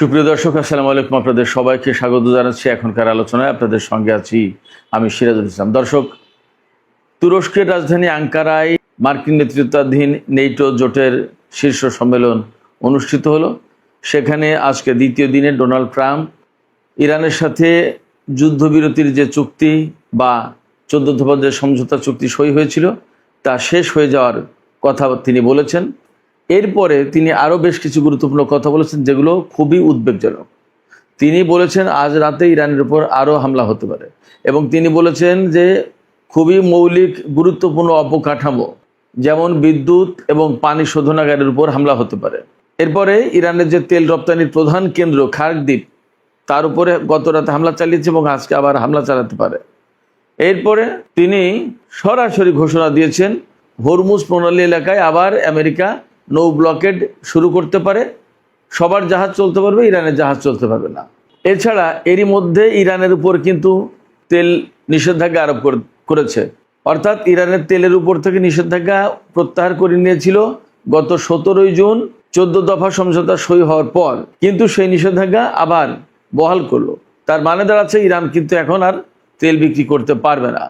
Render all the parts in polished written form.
সুপ্রিয় দর্শক, আসসালামু আলাইকুম। আপনাদের সবাইকে স্বাগত জানাচ্ছি এখনকার আলোচনায়। আপনাদের সঙ্গে আছি আমি সিরাজুল ইসলাম। দর্শক, তুরস্কের রাজধানী আঙ্কারায় মার্কিন নেতৃত্বাধীন নেটো জোটের শীর্ষ সম্মেলন অনুষ্ঠিত হলো। সেখানে আজকে দ্বিতীয় দিনে ডোনাল্ড ট্রাম্প ইরানের সাথে যুদ্ধবিরতির যে চুক্তি বা 14 দফার যে সমঝোতা চুক্তি সই হয়েছিল তা শেষ হয়ে যাওয়ার কথা তিনি বলেছেন। এরপরে তিনি আরও বেশ কিছু গুরুত্বপূর্ণ কথা বলেছেন যেগুলো খুবই উদ্বেগজনক। তিনি বলেছেন আজ রাতে ইরানের উপর আরও হামলা হতে পারে এবং তিনি বলেছেন যে খুবই মৌলিক গুরুত্বপূর্ণ অবকাঠামো যেমন বিদ্যুৎ এবং পানি শোধনাগারের উপর হামলা হতে পারে। এরপরে ইরানের যে তেল রপ্তানির প্রধান কেন্দ্র খার্ক দ্বীপ তার উপরে গত রাতে হামলা চালিয়েছে এবং আজকে আবার হামলা চালাতে পারে। এরপরে তিনি সরাসরি ঘোষণা দিয়েছেন হরমুজ প্রণালী এলাকায় আবার আমেরিকা নৌ ব্লকেড শুরু করতে পারে। সবার জাহাজ চলতে পারবে, ইরানের জাহাজ চলতে পারবে না। এছাড়া এরই মধ্যে ইরানের উপর কিন্তু তেল নিষেধাজ্ঞা আরোপ করেছে, অর্থাৎ ইরানের তেলের উপর থেকে নিষেধাজ্ঞা প্রত্যাহার করে নিয়েছিল গত 17 জুন 14 দফা সমঝোতা সই হওয়ার পর, কিন্তু সেই নিষেধাজ্ঞা আবার বহাল করলো। তার মানে দাঁড়াচ্ছে ইরান কিন্তু এখন আর তেল বিক্রি করতে পারবে না।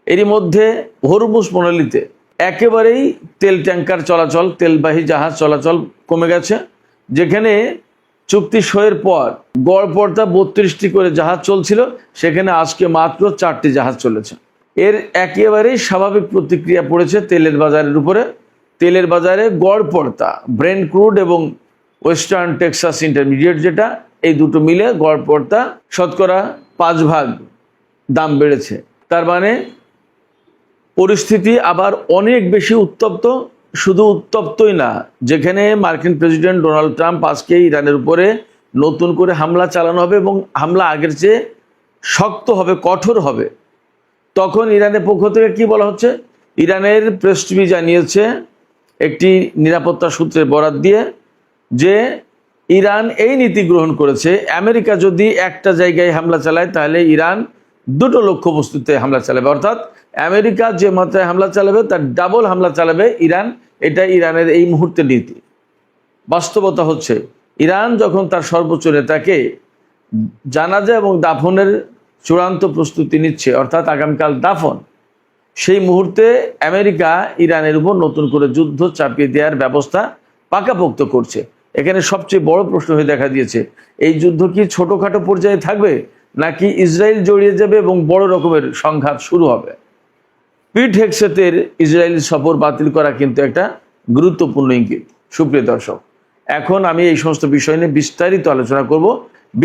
এরই মধ্যে হরমুজ প্রণালীতে একেবারেই তেল ট্যাঙ্কার চলাচল, তেলবাহী জাহাজ চলাচল কমে গেছে। যেখানে চুক্তি সইয়ের পর গড় পড়তা 32টি করে জাহাজ চলছিল, সেখানে আজকে মাত্র 4টি জাহাজ চলেছে। এর একেবারেই স্বাভাবিক প্রতিক্রিয়া পড়েছে তেলের বাজারের উপরে। তেলের বাজারে গড় পড়তা ব্রেন্ট ক্রুড এবং ওয়েস্টার্ন টেক্সাস ইন্টারমিডিয়েট, যেটা এই দুটো মিলে গড় পড়তা শতকরা 5 ভাগ দাম বেড়েছে। তার মানে পরিস্থিতি আবার অনেক বেশি উত্তপ্ত। শুধু উত্তপ্তই না, যেখানে মার্কিন প্রেসিডেন্ট ডোনাল্ড ট্রাম্প আজকে ইরানের উপরে নতুন করে হামলা চালানো হবে এবং হামলা আগের চেয়ে শক্ত হবে, কঠোর হবে, তখন ইরানের পক্ষ থেকে কি বলা হচ্ছে? ইরানের প্রেস টিভি জানিয়েছে একটি নিরাপত্তা সূত্রের বরাত দিয়ে যে ইরান এই নীতি গ্রহণ করেছে, আমেরিকা যদি একটা জায়গায় হামলা চালায় তাহলে ইরান দুটো লক্ষ্যবস্তুতে হামলা চালাবে, অর্থাৎ আমেরিকা যে মাত্রায় হামলা চালাবে তার ডাবল হামলা চালাবে ইরান। এটা ইরানের এই মুহূর্তের নীতি। বাস্তবতা হচ্ছে ইরান যখন তার সর্বোচ্চ নেতাকে জানাজা এবং দাফনের চূড়ান্ত প্রস্তুতি নিচ্ছে, অর্থাৎ আগামীকাল দাফন, সেই মুহূর্তে আমেরিকা ইরানের উপর নতুন করে যুদ্ধ চাপিয়ে দেওয়ার ব্যবস্থা পাকাপোক্ত করছে। এখানে সবচেয়ে বড় প্রশ্ন হয়ে দেখা দিয়েছে, এই যুদ্ধ কি ছোটোখাটো পর্যায়ে থাকবে নাকি ইসরায়েল জড়িয়ে যাবে এবং বড় রকমের সংঘাত শুরু হবে? পিট হেগসেথের ইসরায়েল সফর বাতিল করা কিন্তু একটা গুরুত্বপূর্ণ ইঙ্গিত। সুপ্রিয় দর্শক, এখন আমি এই সমস্ত বিষয় নিয়ে বিস্তারিত আলোচনা করব।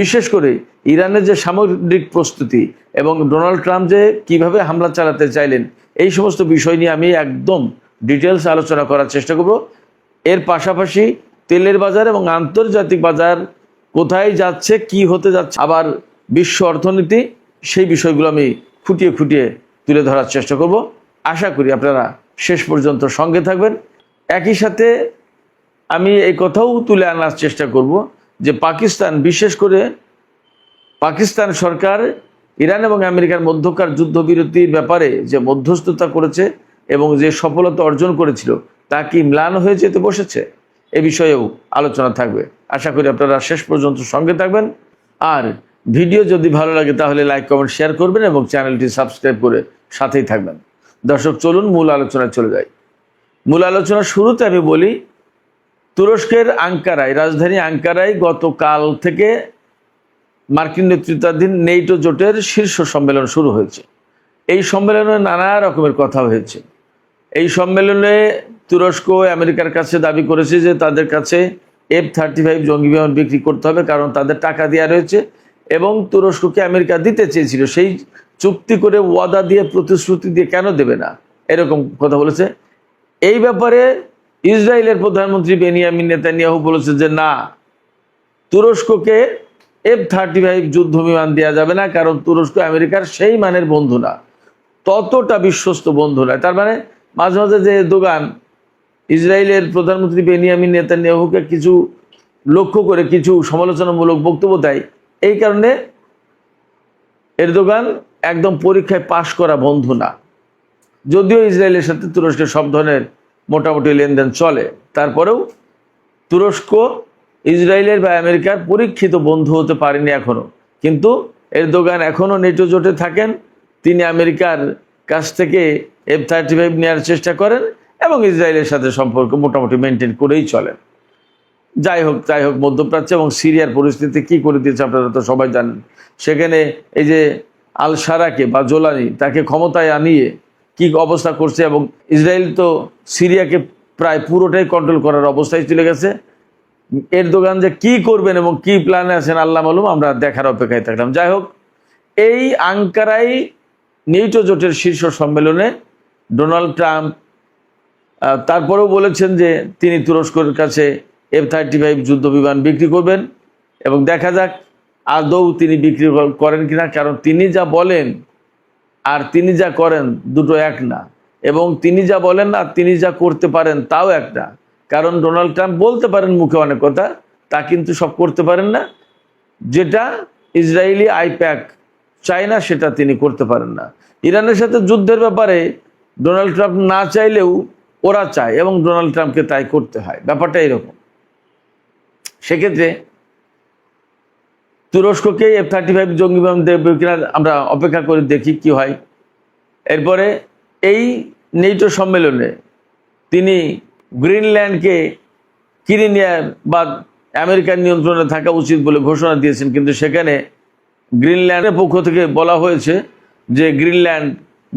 বিশেষ করে ইরানের যে সামরিক প্রস্তুতি এবং ডোনাল্ড ট্রাম্প যে কিভাবে হামলা চালাতে চাইলেন, এই সমস্ত বিষয় নিয়ে আমি একদম ডিটেলস আলোচনা করার চেষ্টা করব। এর পাশাপাশি তেলের বাজার এবং আন্তর্জাতিক বাজার কোথায় যাচ্ছে, কি হতে যাচ্ছে, আবার বিশ্ব অর্থনীতি, সেই বিষয়গুলো আমি খুঁটিয়ে খুঁটিয়ে তুলে ধরার চেষ্টা করব। আশা করি আপনারা শেষ পর্যন্ত সঙ্গে থাকবেন। একই সাথে আমি এই কথাও তুলে আনার চেষ্টা করব যে পাকিস্তান, বিশেষ করে পাকিস্তান সরকার ইরান এবং আমেরিকার মধ্যকার যুদ্ধবিরতির ব্যাপারে যে মধ্যস্থতা করেছে এবং যে সফলতা অর্জন করেছিল তা কি ম্লান হয়ে যেতে বসেছে, এ বিষয়েও আলোচনা থাকবে। আশা করি আপনারা শেষ পর্যন্ত সঙ্গে থাকবেন। আর ভিডিও যদি ভালো লাগে তাহলে লাইক, কমেন্ট, শেয়ার করবেন এবং চ্যানেলটি সাবস্ক্রাইব করে সাথেই থাকবেন। দর্শক, চলুন মূল আলোচনায় চলে যাই। মূল আলোচনার শুরুতে আমি বলি, তুরস্কের আঙ্কারায়, রাজধানী আঙ্কারায় গতকাল থেকে মার্কিন নেতৃত্বাধীন নেটো জোটের শীর্ষ সম্মেলন শুরু হয়েছে। এই সম্মেলনে নানা রকমের কথা হয়েছে। এই সম্মেলনে তুরস্ক আমেরিকার কাছে দাবি করেছে যে তাদের কাছে F-35 জঙ্গি বিমান বিক্রি করতে হবে, কারণ তাদের টাকা দেওয়া রয়েছে এবং তুরস্ককে আমেরিকা দিতে চেয়েছিল। সেই চুক্তি করে, ওয়াদা দিয়ে, প্রতিশ্রুতি দিয়ে কেন দেবে না, এরকম কথা বলেছে। এই ব্যাপারে ইসরায়েলের প্রধানমন্ত্রী বেনিয়ামিন নেতানিয়াহু বলেছে যে না, তুরস্ককে F-35 যুদ্ধ বিমান দেওয়া যাবে না, কারণ তুরস্ক আমেরিকার সেই মানের বন্ধু না, ততটা বিশ্বস্ত বন্ধু নয়। তার মানে মাঝে মাঝে যে দোকান ইসরায়েলের প্রধানমন্ত্রী বেনিয়ামিন নেতানিয়াহুকে কিছু লক্ষ্য করে কিছু সমালোচনামূলক বক্তব্য দেয়, এই কারণে এরদোগান একদম পরীক্ষায় পাশ করা বন্ধু না। যদিও ইসরায়েলের সাথে তুরস্কের সব ধরনের মোটামুটি লেনদেন চলে, তারপরেও তুরস্ক ইসরায়েলের বা আমেরিকার পরীক্ষিত বন্ধু হতে পারেনি এখনো, কিন্তু এরদোগান এখনো নেটো জোটে থাকেন। তিনি আমেরিকার কাছ থেকে F-35 নেওয়ার চেষ্টা করেন এবং ইসরায়েলের সাথে সম্পর্ক মোটামুটি মেনটেন করেই চলেন। যাই হোক মধ্যপ্রাচ্য এবং সিরিয়ার পরিস্থিতি কি করে দিয়েছে আপনারা তো সবাই জানেন। সেখানে এই যে আল সারাকে বা জোলানি, তাকে ক্ষমতায় আনিয়ে কি অবস্থা করছে, এবং ইসরায়েল তো সিরিয়াকে প্রায় পুরোটাই কন্ট্রোল করার অবস্থায় চলে গেছে। এরদোগান যে কি করবেন এবং কি প্ল্যানে আছেন আল্লাহ মালুম, আমরা দেখার অপেক্ষায় থাকলাম। যাই হোক, এই আঙ্কারায় নেটো জোটের শীর্ষ সম্মেলনে ডোনাল্ড ট্রাম্প তারপরেও বলেছেন যে তিনি তুরস্কের কাছে F-35 যুদ্ধ বিমান বিক্রি করবেন, এবং দেখা যাক আদৌ তিনি বিক্রি করেন কিনা। কারণ তিনি যা বলেন আর তিনি যা করেন দুটো এক না, এবং তিনি যা বলেন আর তিনি যা করতে পারেন তাও এক না। কারণ ডোনাল্ড ট্রাম্প বলতে পারেন মুখে অনেক কথা, তা কিন্তু সব করতে পারেন না। যেটা ইসরায়েলি আইপ্যাক চায় না সেটা তিনি করতে পারেন না। ইরানের সাথে যুদ্ধের ব্যাপারে ডোনাল্ড ট্রাম্প না চাইলেও ওরা চায়, এবং ডোনাল্ড ট্রাম্পকে তাই করতে হয়। ব্যাপারটা এরকম। সেক্ষেত্রে তুরস্ককে F-35 জঙ্গি বিমান দেবে কিনা আমরা অপেক্ষা করে দেখি কি হয়। এরপরে এই নেটো সম্মেলনে তিনি গ্রিনল্যান্ডকে কিনে নেওয়ার বা আমেরিকার নিয়ন্ত্রণে থাকা উচিত বলে ঘোষণা দিয়েছেন, কিন্তু সেখানে গ্রিনল্যান্ডের পক্ষ থেকে বলা হয়েছে যে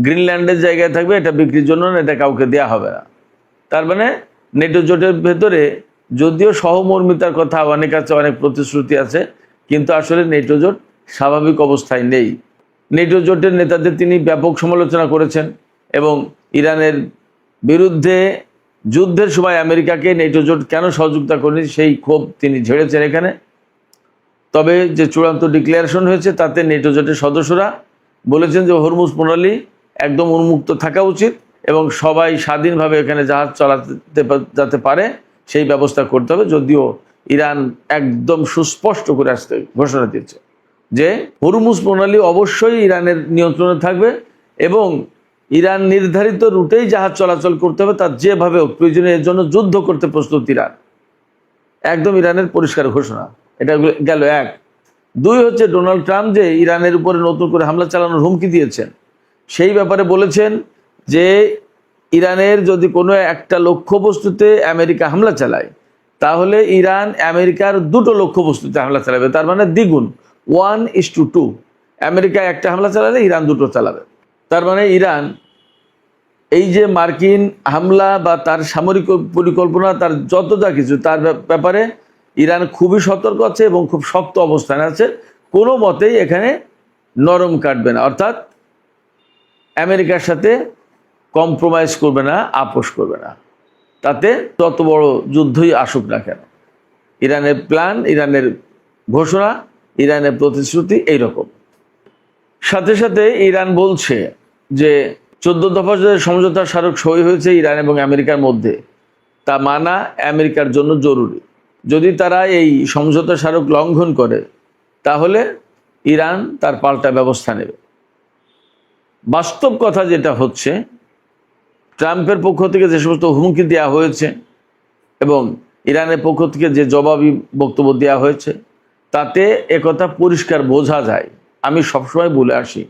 গ্রিনল্যান্ডের জায়গায় থাকবে, এটা বিক্রির জন্য না, এটা কাউকে দেয়া হবে না। তার মানে নেটো জোটের ভেতরে যদিও সহমর্মিতার কথা অনেক আছে, অনেক প্রতিশ্রুতি আছে, কিন্তু আসলে নেটো জোট স্বাভাবিক অবস্থায় নেই। নেটো জোটের নেতাদের তিনি ব্যাপক সমালোচনা করেছেন, এবং ইরানের বিরুদ্ধে যুদ্ধের সময় আমেরিকাকে নেটো জোট কেন সহযোগিতা করেনি সেই ক্ষোভ তিনি ঝেড়েছেন এখানে। তবে যে চূড়ান্ত ডিক্লারেশন হয়েছে তাতে নেটো জোটের সদস্যরা বলেছেন যে হরমুজ প্রণালী একদম উন্মুক্ত থাকা উচিত, এবং সবাই স্বাধীনভাবে এখানে জাহাজ চালাতে যাতে পারে সেই ব্যবস্থা করতে হবে। যদিও ইরান একদম সুস্পষ্ট করে আসতে ঘোষণা দিয়েছে যে হরমুজ প্রণালী অবশ্যই ইরানের নিয়ন্ত্রণে থাকবে, এবং ইরান নির্ধারিত রুটেই জাহাজ চলাচল করতে হবে, তার যেভাবে হোক প্রয়োজনে এর জন্য যুদ্ধ করতে প্রস্তুত ইরান। একদম ইরানের পরিষ্কার ঘোষণা। এটা গেল এক। দুই হচ্ছে ডোনাল্ড ট্রাম্প যে ইরানের উপরে নতুন করে হামলা চালানোর হুমকি দিয়েছেন, সেই ব্যাপারে বলেছেন যে ইরানের যদি কোনো একটা লক্ষ্যবস্তুতে আমেরিকা হামলা চালায়, তাহলে ইরান আমেরিকার দুটো লক্ষ্যবস্তুতে হামলা চালাবে। তার মানে দ্বিগুণ, 1:2। আমেরিকা একটা হামলা চালালে ইরান দুটো চালাবে। তার মানে ইরান এই যে মার্কিন হামলা বা তার সামরিক পরিকল্পনা, তার যত যা কিছু, তার ব্যাপারে ইরান খুবই সতর্ক আছে এবং খুব শক্ত অবস্থানে আছে। কোনো মতেই এখানে নরম কাটবে না, অর্থাৎ আমেরিকার সাথে কম্প্রোমাইজ করবে না, আপোষ করবে না। তাতে তত বড় যুদ্ধই আসুক না কেন, ইরানের প্ল্যান, ইরানের ঘোষণা, ইরানের প্রতিশ্রুতি এইরকম। সাথে সাথে ইরান বলছে যে 14 দফা সমঝোতা স্মারক সই হয়েছে ইরান এবং আমেরিকার মধ্যে, তা মানা আমেরিকার জন্য জরুরি। যদি তারা এই সমঝোতা স্মারক লঙ্ঘন করে তাহলে ইরান তার পাল্টা ব্যবস্থা নেবে। বাস্তব কথা যেটা হচ্ছে, ট্রাম্পের পক্ষ থেকে যে সমস্ত হুমকি দেওয়া হয়েছে এবং ইরানের পক্ষ থেকে যে জবাবি বক্তব্য দেওয়া হয়েছে, তাতে একথা পরিষ্কার বোঝা যায়। আমি সবসময় বলে আসি,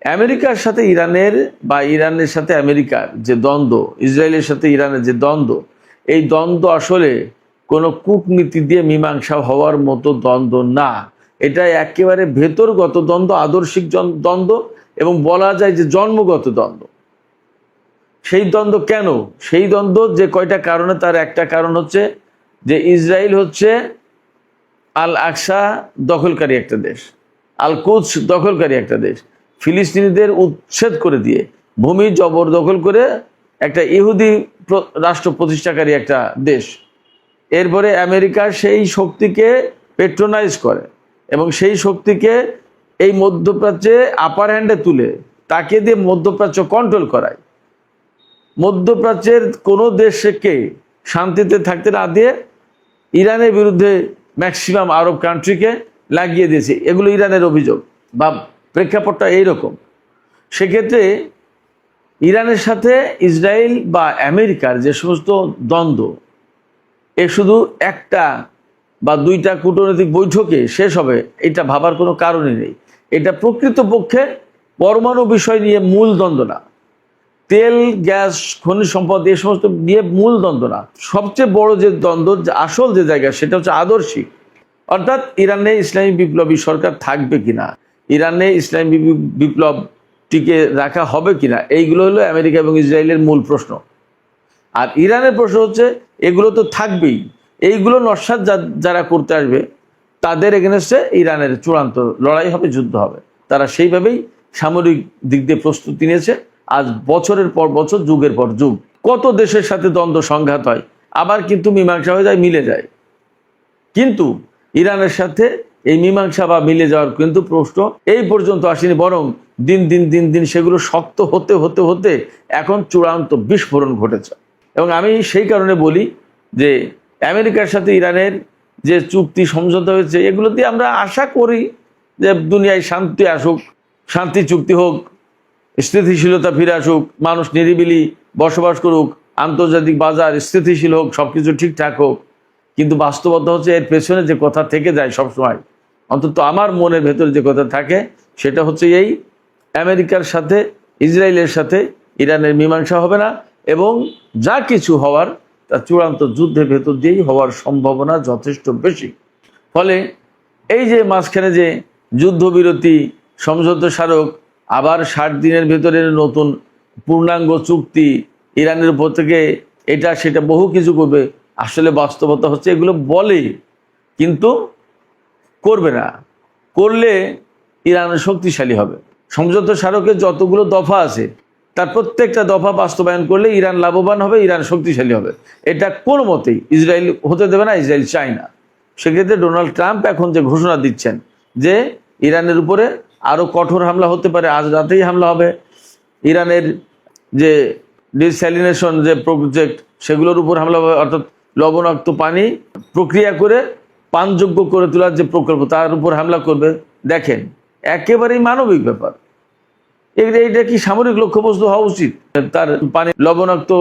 আমেরিকার সাথে ইরানের বা ইরানের সাথে আমেরিকার যে দ্বন্দ্ব, ইসরায়েলের সাথে ইরানের যে দ্বন্দ্ব, এই দ্বন্দ্ব আসলে কোনো কূটনীতি দিয়ে মীমাংসা হওয়ার মতো দ্বন্দ্ব না। এটা একেবারে ভেতরগত দ্বন্দ্ব, আদর্শিক দ্বন্দ্ব, এবং বলা যায় যে জন্মগত দ্বন্দ্ব। সেই দ্বন্দ্ব কেন? সেই দ্বন্দ্ব যে কয়টা কারণে, তার একটা কারণ হচ্ছে যে ইসরায়েল হচ্ছে আল আকসা দখলকারী একটা দেশ, আল কুদস দখলকারী একটা দেশ। ফিলিস্তিনিদের উচ্ছেদ করে দিয়ে ভূমি জবরদখল করে একটা ইহুদি রাষ্ট্র প্রতিষ্ঠাকারী একটা দেশ। এরপরে আমেরিকা সেই শক্তিকে পেট্রোনাইজ করে এবং সেই শক্তিকে এই মধ্যপ্রাচ্যে আপার হ্যান্ডে তুলে তাকে দিয়ে মধ্যপ্রাচ্য কন্ট্রোল করায়। মধ্যপ্রাচ্যের কোনো দেশকে শান্তিতে থাকতে না দিয়ে ইরানের বিরুদ্ধে ম্যাক্সিমাম আরব কান্ট্রিকে লাগিয়ে দিয়েছে। এগুলো ইরানের অভিযোগ বা প্রেক্ষাপটটা এইরকম। সেক্ষেত্রে ইরানের সাথে ইসরায়েল বা আমেরিকার যে সমস্ত দ্বন্দ্ব, এ শুধু একটা বা 2টা কূটনৈতিক বৈঠকে শেষ হবে, এটা ভাবার কোনো কারণই নেই। এটা প্রকৃতপক্ষে পরমাণু বিষয় নিয়ে মূল দ্বন্দ্ব না, তেল গ্যাস খনিজ সম্পদ এ সমস্ত নিয়ে মূল দ্বন্দ্ব না। সবচেয়ে বড় যে দ্বন্দ্ব, আসল যে জায়গা, সেটা হচ্ছে আদর্শিক। অর্থাৎ ইরানে ইসলামী বিপ্লবী সরকার থাকবে কিনা, ইরানে ইসলামী বিপ্লব টিকে রাখা হবে কিনা, এইগুলো হলো আমেরিকা এবং ইসরায়েলের মূল প্রশ্ন। আর ইরানের প্রশ্ন হচ্ছে এগুলো তো থাকবেই, এইগুলো নস্যাৎ যারা করতে আসবে তাদের এগেনস্টে ইরানের চূড়ান্ত লড়াই হবে, যুদ্ধ হবে। তারা সেইভাবেই সামরিক দিক দিয়ে প্রস্তুতি নিয়েছে। আজ বছরের পর বছর, যুগের পর যুগ কত দেশের সাথে দ্বন্দ্ব সংঘাত হয়, আবার কিন্তু মীমাংসা হয়ে যায়, মিলে যায়। কিন্তু ইরানের সাথে এই মীমাংসা বা মিলে যাওয়ার কিন্তু প্রশ্ন এই পর্যন্ত আসেনি, বরং দিন দিন দিন দিন সেগুলো শক্ত হতে হতে হতে এখন চূড়ান্ত বিস্ফোরণ ঘটেছে। এবং আমি সেই কারণে বলি যে আমেরিকার সাথে ইরানের যে চুক্তি সমঝোতা হয়েছে, এগুলো দিয়ে আমরা আশা করি যে দুনিয়ায় শান্তি আসুক, শান্তি চুক্তি হোক, স্থিতিশীলতা ফিরে আসুক, মানুষ নিরিবিলি বসবাস করুক, আন্তর্জাতিক বাজার স্থিতিশীল হোক, সব কিছু ঠিকঠাক হোক। কিন্তু বাস্তবতা হচ্ছে এর পেছনে যে কথা থেকে যায় সবসময়, অন্তত আমার মনের ভেতরে যে কথা থাকে, সেটা হচ্ছে এই আমেরিকার সাথে ইসরায়েলের সাথে ইরানের মীমাংসা হবে না, এবং যা কিছু হওয়ার তা চূড়ান্ত যুদ্ধের ভেতর দিয়েই হওয়ার সম্ভাবনা যথেষ্ট বেশি। ফলে এই যে মাঝখানে যে যুদ্ধবিরতি সমঝোতা স্মারক, আবার 60 দিনের ভেতরে নতুন পূর্ণাঙ্গ চুক্তি, ইরানের উপর থেকে এটা সেটা বহু কিছু করবে, আসলে বাস্তবতা হচ্ছে এগুলো বলে কিন্তু করবে না। করলে ইরান শক্তিশালী হবে। সমঝোতা স্মারকের যতগুলো দফা আছে তার প্রত্যেকটা দফা বাস্তবায়ন করলে ইরান লাভবান হবে, ইরান শক্তিশালী হবে। এটা কোনো মতেই ইসরায়েল হতে দেবে না, ইসরায়েল চায় না। সেক্ষেত্রে ডোনাল্ড ট্রাম্প এখন যে ঘোষণা দিচ্ছেন যে ইরানের উপরে আরও কঠোর হামলা হতে পারে, আজ রাতেই হামলা হবে, ইরানের যে ডিস্যালিনেশন যে প্রজেক্ট সেগুলোর উপর হামলা হবে, অর্থাৎ লবণাক্ত পানি প্রক্রিয়া করে পানযোগ্য করে তোলার যে প্রকল্প তার উপর হামলা করবে। দেখেন, একেবারেই মানবিক ব্যাপার। এইটা কি সামরিক লক্ষ্যবস্তু হওয়া উচিত? তার পানি লবণাক্ত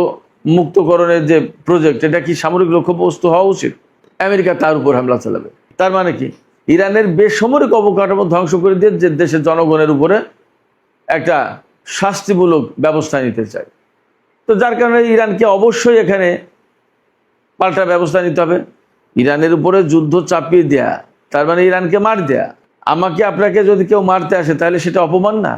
মুক্তকরণের যে প্রজেক্ট, এটা কি সামরিক লক্ষ্যবস্তু হওয়া উচিত? আমেরিকা তার উপর হামলা চালাবে। তার মানে কি ইরানের বেসামরিক অবকাঠামো ধ্বংস করে দিয়ে যে দেশের জনগণের উপরে একটা শাস্তিমূলক ব্যবস্থা নিতে চায়। তো যার কারণে ইরানকে অবশ্যই এখানে পাল্টা ব্যবস্থা নিতে হবে। ইরানের উপরে যুদ্ধ চাপিয়ে দেয়া তার মানে ইরানকে মার দেয়া। আমাকে আপনাকে যদি কেউ মারতে আসে তাহলে সেটা অপমান না?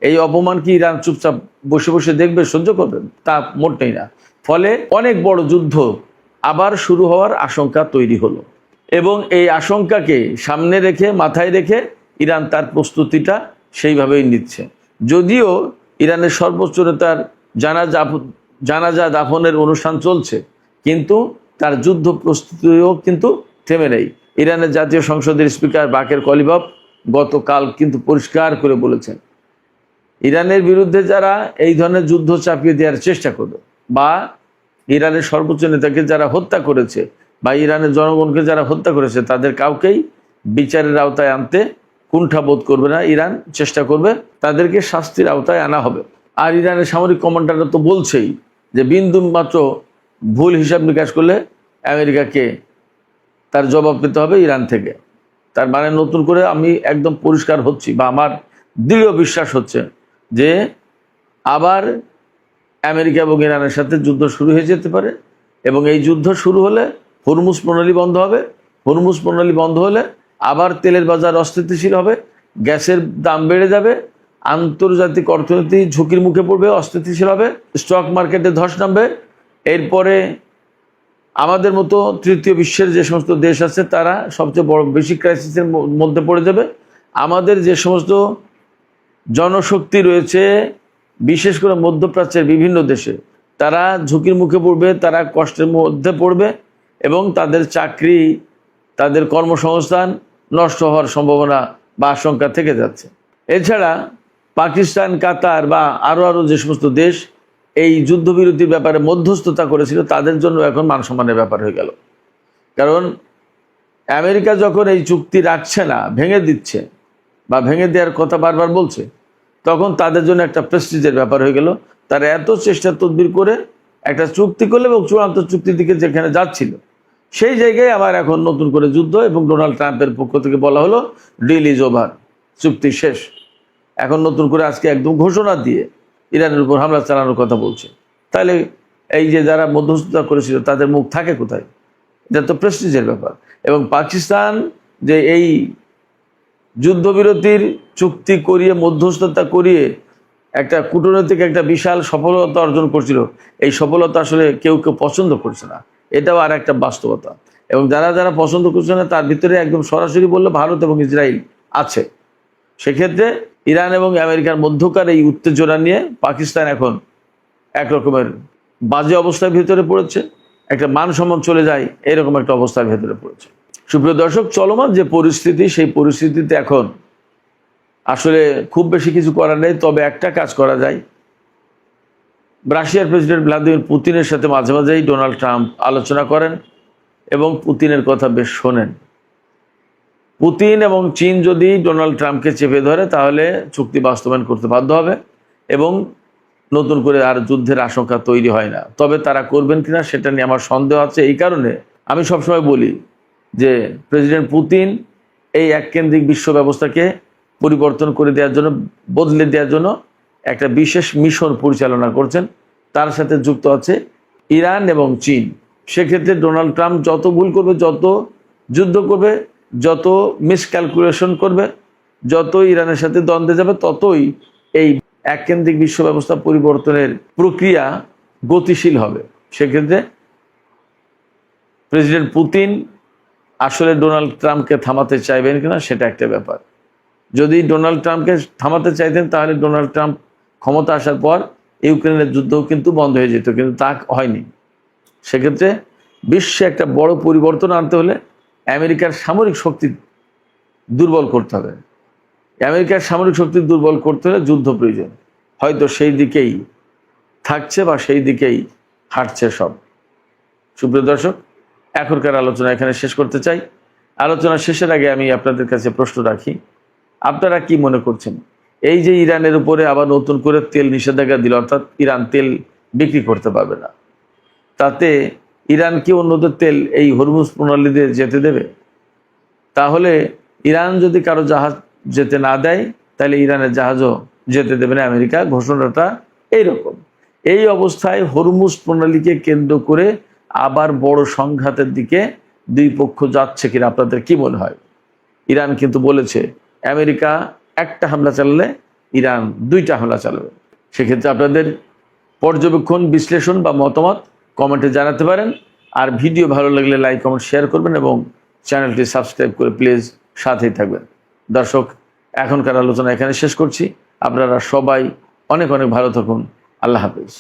এই অপমান কি ইরান চুপচাপ বসে বসে দেখবে, সহ্য করবে? তা মোটেই না। ফলে অনেক বড় যুদ্ধ আবার শুরু হওয়ার আশঙ্কা তৈরি হলো, এবং এই আশঙ্কাকে সামনে রেখে, মাথায় রেখে ইরান তার প্রস্তুতিটা সেইভাবেই নিচ্ছে। যদিও ইরানের সর্বোচ্চ নেতার জানাজা দাফনের অনুষ্ঠান চলছে, কিন্তু তার যুদ্ধ প্রস্তুতিও কিন্তু থেমে নেই। ইরানের জাতীয় সংসদের স্পিকার বাকের কলিবাফ গতকাল কিন্তু পরিষ্কার করে বলেছেন, ইরানের বিরুদ্ধে যারা এই ধরনের যুদ্ধ চাপিয়ে দেওয়ার চেষ্টা করবে, বা ইরানের সর্বোচ্চ নেতাকে যারা হত্যা করেছে, বা ইরানের জনগণকে যারা হত্যা করেছে, তাদের কাউকেই বিচারের আওতায় আনতে কুণ্ঠাবোধ করবে না। ইরান চেষ্টা করবে তাদেরকে শাস্তির আওতায় আনা হবে। আর ইরানের সামরিক কমান্ডাররা তো বলছেই যে বিন্দু মাত্র ভুল হিসাব নিকাশ করলে আমেরিকাকে তার জবাব পেতে হবে ইরান থেকে। তার মানে নতুন করে আমি একদম পরিষ্কার হচ্ছি, বা আমার দৃঢ় বিশ্বাস হচ্ছে যে আবার আমেরিকা এবং ইরানের সাথে যুদ্ধ শুরু হয়ে যেতে পারে। এবং এই যুদ্ধ শুরু হলে হরমুজ প্রণালী বন্ধ হবে। হরমুজ প্রণালী বন্ধ হলে আবার তেলের বাজার অস্থিতিশীল হবে, গ্যাসের দাম বেড়ে যাবে, আন্তর্জাতিক অর্থনীতি ঝুঁকির মুখে পড়বে, অস্থিতিশীল হবে, স্টক মার্কেটে ধস নামবে। এরপরে আমাদের মতো তৃতীয় বিশ্বের যে সমস্ত দেশ আছে তারা সবচেয়ে বড় বেশি ক্রাইসিসের মধ্যে পড়ে যাবে। আমাদের যে সমস্ত জনশক্তি রয়েছে, বিশেষ করে মধ্যপ্রাচ্যের বিভিন্ন দেশে, তারা ঝুঁকির মুখে পড়বে, তারা কষ্টের মধ্যে পড়বে, এবং তাদের চাকরি, তাদের কর্মসংস্থান নষ্ট হওয়ার সম্ভাবনা বা আশঙ্কা থেকে যাচ্ছে। এছাড়া পাকিস্তান, কাতার বা আরও যে সমস্ত দেশ এই যুদ্ধবিরতির ব্যাপারে মধ্যস্থতা করেছিল, তাদের জন্য এখন মানসম্মানের ব্যাপার হয়ে গেল। কারণ আমেরিকা যখন এই চুক্তি রাখছে না, ভেঙে দিচ্ছে বা ভেঙে দেওয়ার কথা বারবার বলছে, তখন তাদের জন্য একটা প্রেস্টিজের ব্যাপার হয়ে গেল। তারা এত চেষ্টা তদবির করে একটা চুক্তি করলে এবং চূড়ান্ত চুক্তির দিকে যেখানে যাচ্ছিল, সেই জায়গায় আবার এখন নতুন করে যুদ্ধ, এবং ডোনাল্ড ট্রাম্পের পক্ষ থেকে বলা হলো ডিল ইজ ওভার, চুক্তি শেষ। এখন নতুন করে আজকে একদম ঘোষণা দিয়ে ইরানের উপর হামলা চালানোর কথা বলছে। তাহলে এই যে যারা মধ্যস্থতা করেছিল তাদের মুখ থাকে কোথায়? এটা তো প্রেস্টিজের ব্যাপার। এবং পাকিস্তান যে এই যুদ্ধবিরতির চুক্তি করিয়ে মধ্যস্থতা করিয়ে একটা কূটনৈতিক একটা বিশাল সফলতা অর্জন করছিল, এই সফলতা আসলে কেউ কেউ পছন্দ করছে না, এটাও আর একটা বাস্তবতা। এবং যারা যারা পছন্দ করছে না তার ভিতরে একদম সরাসরি বললে ভারত এবং ইসরায়েল আছে। সেক্ষেত্রে ইরান এবং আমেরিকার মধ্যকার এই উত্তেজনা নিয়ে পাকিস্তান এখন একরকমের বাজে অবস্থার ভিতরে পড়েছে, একটা মান সম্মান চলে যায় এরকম একটা অবস্থার ভেতরে পড়েছে। সুপ্রিয় দর্শক, চলমান যে পরিস্থিতি, সেই পরিস্থিতিতে এখন আসলে খুব বেশি কিছু করার নেই। তবে একটা কাজ করা যায়, রাশিয়ার প্রেসিডেন্ট ভ্লাদিমির পুতিনের সাথে মাঝে মাঝেই ডোনাল্ড ট্রাম্প আলোচনা করেন এবং পুতিনের কথা বেশ শোনেন। পুতিন এবং চীন যদি ডোনাল্ড ট্রাম্পকে চেপে ধরে তাহলে চুক্তি বাস্তবায়ন করতে বাধ্য হবে এবং নতুন করে আর যুদ্ধের আশঙ্কা তৈরি হয় না। তবে তারা করবেন কিনা সেটা নিয়ে আমার সন্দেহ আছে। এই কারণে আমি সবসময় বলি যে প্রেসিডেন্ট পুতিন এই এককেন্দ্রিক বিশ্ব ব্যবস্থাকে পরিবর্তন করে দেওয়ার জন্য, বদলে দেওয়ার জন্য একটা বিশেষ মিশন পরিচালনা করছেন। তার সাথে যুক্ত আছে ইরান এবং চীন। সেক্ষেত্রে ডোনাল্ড ট্রাম্প যত ভুল করবে, যত যুদ্ধ করবে, যত মিসক্যালকুলেশন করবে, যত ইরানের সাথে দ্বন্দ্বে যাবে, ততই এই এককেন্দ্রিক বিশ্ব ব্যবস্থা পরিবর্তনের প্রক্রিয়া গতিশীল হবে। সেক্ষেত্রে প্রেসিডেন্ট পুতিন আসলে ডোনাল্ড ট্রাম্পকে থামাতে চাইবেন কিনা সেটা একটা ব্যাপার। যদি ডোনাল্ড ট্রাম্পকে থামাতে চাইতেন তাহলে ডোনাল্ড ট্রাম্প ক্ষমতা আসার পর ইউক্রেনের যুদ্ধও কিন্তু বন্ধ হয়ে যেত, কিন্তু তা হয়নি। সেক্ষেত্রে বিশ্বে একটা বড় পরিবর্তন আনতে হলে আমেরিকার সামরিক শক্তি দুর্বল করতে হবে। আমেরিকার সামরিক শক্তি দুর্বল করতে হলে যুদ্ধ প্রয়োজন। হয়তো সেই দিকেই থাকছে বা সেই দিকেই হাঁটছে সব। সুপ্রিয় দর্শক, এখনকার আলোচনা এখানে শেষ করতে চাই। আলোচনা শেষের আগে আমি আপনাদের কাছে প্রশ্ন রাখি, আপনারা কি মনে করছেন? এই যে ইরানের উপরে আবার নতুন করে তেল নিষেধাজ্ঞা দিল, অর্থাৎ ইরান তেল বিক্রি করতে পারবে না, তাতে ইরান কি অন্যদের তেল এই হরমুজ প্রণালী দিয়ে যেতে দেবে? তাহলে ইরান যদি কারো জাহাজ যেতে না দেয় তাহলে ইরানের জাহাজও যেতে দেবে না আমেরিকা। ঘোষণাটা এইরকম। এই অবস্থায় হরমুজ প্রণালীকে কেন্দ্র করে আবার বড় সংঘাতের দিকে দুই পক্ষ যাচ্ছে কিনা আপনাদের কি মনে হয়? ইরান কিন্তু বলেছে আমেরিকা একটা হামলা চালালে ইরান দুইটা হামলা চালাবে। সেক্ষেত্রে আপনাদের পর্যবেক্ষণ, বিশ্লেষণ বা মতামত কমেন্টে জানাতে পারেন। আর ভিডিও ভালো লাগলে লাইক, কমেন্ট, শেয়ার করবেন এবং চ্যানেলটি সাবস্ক্রাইব করে প্লিজ সাথেই থাকবেন। দর্শক, এখনকার আলোচনা এখানে শেষ করছি। আপনারা সবাই অনেক অনেক ভালো থাকুন। আল্লাহ হাফেজ।